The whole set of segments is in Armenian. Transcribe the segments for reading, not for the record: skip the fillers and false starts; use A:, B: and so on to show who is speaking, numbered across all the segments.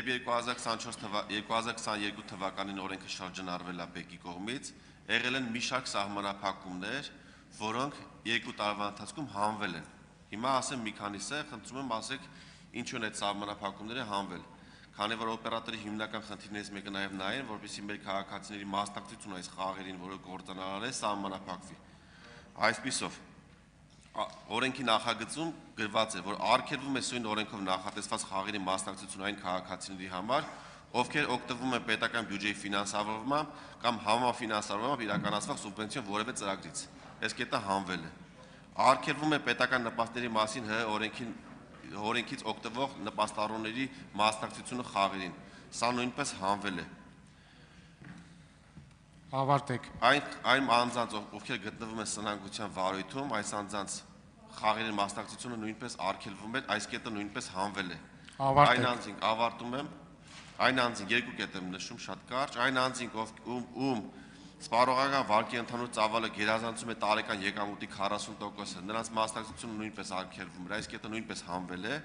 A: երբ 2022 թվականին օրենքը շրջանառվել է ԲԵԿ-ի կողմից, եղել են մի շարք սահմանափակումներ, որոնք 2 տարվա ընթացքում հանվել են։ Հիմա ասեմ մի քանիսը, խնդրում եմ ասեք ինչու են այդ սահմանափակումները հանվել։ Քանի որ օպերատորի հիմնական խնդիրներից մեկը նաև նա է, որպեսզի մեր քաղաքացիների մասնակցությունը այս խաղերին, որը գործանալ է, սահմանափակվի։ Այսպիսով, օրենքի նախագծում գրված է, որ արգելվում է սույն օրենքով նախատեսված խաղերի մասնակցությունը այն քաղաքացիների համար, ովքեր օգտվում են պետական բյուջեի ֆինանսավորմամբ կամ համաֆինանսավորմամբ իրականացվող սուբվենցիոն որևէ ծրագրից։ Այս կետը հանվել է։ Արգելվում է պետական նպաստների մասին օրենքից օգտվող նպաստառուների մասնակցությունը խաղերին։ Սա նույնպես հանվել է։
B: Ավարտեք։
A: Այն անձանց, ովքեր գտնվում են սնանկության վարույթում, այս անձանց խաղերի մասնակցությունը նույնպես արգելվում է, այս կետը նույնպես հանվել է։ Այն անձինք, ավարտում եմ, այն անձինք, երկու կետ եմ նշում շատ կարճ, այն անձինք, ում սպառողական վարկի ընդհանուր ծավալը գերազանցում է տարեկան եկամուտի 40%-ը, նրանց մասնակցությունը նույնպես արգելվում է, այս կետը նույնպես հանվել է։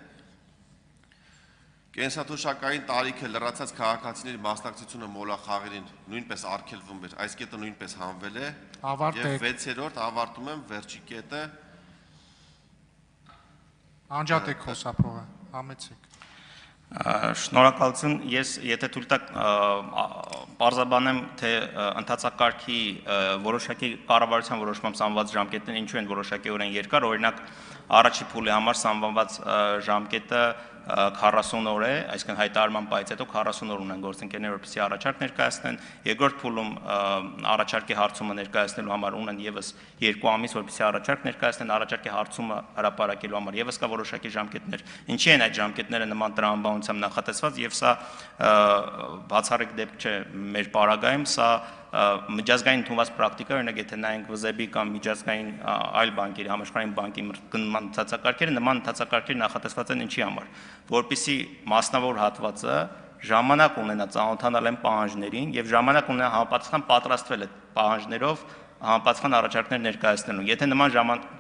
A: Կենսաթոշակային տարիքը լրացած քաղաքացիների մասնակցությունը մոլախաղերին նույնպես արգելվում էր, այս կետը նույնպես հանվել է։ Եվ 6-րդ ավարտում եմ, վերջի կետը։
B: Անջատեք խոսափողը, համեցեք։
C: Շնորհակալություն, ես եթե թույլ տաք պարզաբանեմ, թե ընթացակարգի որոշակի կառավարության որոշմամբ սահմանված ժամկետները ինչու են որոշակիորեն երկար, օրինակ առաջի փուլի համար սահմանված ժամկետը 40 օր է, այսինքն հայտարարման պահից հետո 40 օր ունեն գործընկերները, որպեսզի առաջարկ ներկայացնեն, երկրորդ փուլում առաջարկի հարցումը ներկայացնելու համար ունեն եւս 2 ամիս, որպեսզի առաջարկ ներկայացնեն, առաջարկի հարցումը հրապարակելու համար եւս կա որոշակի ժամկետներ։ Ինչի են այդ ժամկետները նման տրամաբանությամբ նախատեսված եւ սա բացառիկ դեպք չէ մեր պարագայում, սա միջազգային ընդունված պրակտիկա, օրինակ եթե նայենք ՎԶԲ-ի կամ միջազգային այլ բանկերի, համաշխարհային բանկի գնման ընդհանցակարգերը, նման ընդհանցակարգեր նախատեսված են ինչի համար, որպեսզի մասնավոր հատվածը ժամանակ ունենա ծանոթանալ այն պահանջներին եւ ժամանակ ունենա համապատասխան պատրաստվել այդ պահանջներով համապատասխան առաջարկներ ներկայացնելու։ Եթե նման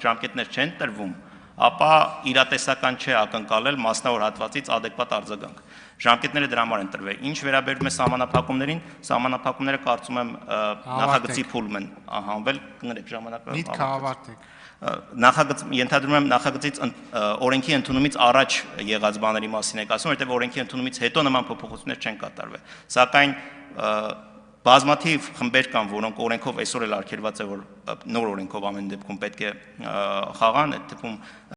C: ժամկետներ չեն տրվում, ապա իրատեսական չէ ակնկալել մասնավոր հատվածից adekvat արձագանք։ Ժամկետները դրա համար են տրվել։ Ինչ վերաբերում է սահմանափակումներին, սահմանափակումները կարծում եմ նախագծի փուլում են հանվել, կներեք ժամանակը։
B: Միտքը ավարտեք։
C: Ենթադրում եմ նախագծից օրենքի ընդունումից առաջ եղած բաների մասին եք ասում, որտեղ օրենքի ընդունումից հետո նման փոփոխություններ չեն կատարվել։ Սակայն բազմաթիվ խմբեր կան, որոնք օրենքով այսօր էլ արգելված է, որ նոր օրենքով ամեն դեպքում պետք է խաղան, այդ դեպքում